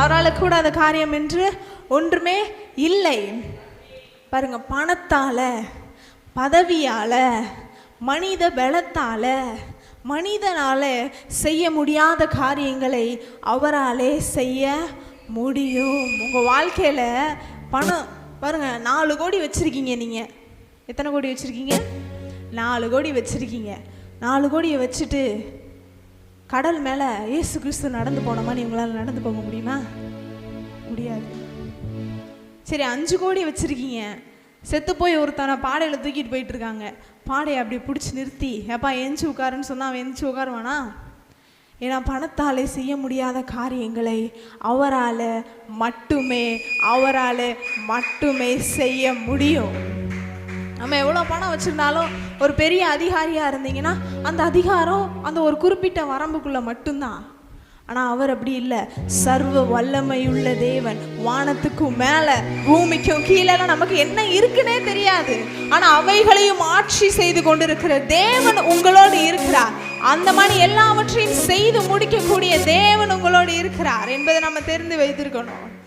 அவரால் கூடாத காரியம் என்று ஒன்றுமே இல்லை. பாருங்க, பணத்தால, பதவியால, மனித பலத்தால, மனிதனால செய்ய முடியாத காரியங்களை அவராலே செய்ய முடியும். உங்கள் வாழ்க்கையில் பணம் பாருங்க, 4 கோடி வச்சுருக்கீங்க. நீங்கள் எத்தனை கோடி வச்சுருக்கீங்க? 4 கோடி வச்சுருக்கீங்க. 4 கோடியை வச்சுட்டு கடல் மேலே இயேசு கிறிஸ்து நடந்து போன மாதிரி உங்களால் நடந்து போக முடியுமா? முடியாது. சரி, 5 கோடி வச்சுருக்கீங்க. செத்து போய் ஒருத்தனை பாடையில் தூக்கிட்டு போயிட்டு இருக்காங்க. பாடையை அப்படி பிடிச்சி நிறுத்தி, எப்பா எஞ்சி உட்காருன்னு சொன்னால் அவன் எஞ்சி உட்காருவானா? ஏன்னா பணத்தாலே செய்ய முடியாத காரியங்களை அவரால் மட்டுமே செய்ய முடியும். நம்ம எவ்வளோ பணம் வச்சுருந்தாலும் ஒரு பெரிய அதிகாரியாக இருந்தீங்கன்னா அந்த அதிகாரம் அந்த ஒரு குறிப்பிட்ட வரம்புக்குள்ளே மட்டும்தான். ஆனால் அவர் அப்படி இல்லை. சர்வ வல்லமையுள்ள தேவன். வானத்துக்கும் மேலே பூமிக்கும் கீழே நமக்கு என்ன இருக்குன்னே தெரியாது. ஆனால் அவைகளையும் ஆட்சி செய்து கொண்டிருக்கிற தேவன் உங்களோடு இருக்கிறார். அந்த மாதிரி எல்லாவற்றையும் செய்து முடிக்கக்கூடிய தேவன் உங்களோடு இருக்கிறார் என்பதை நம்ம தெரிந்து வைத்திருக்கணும்.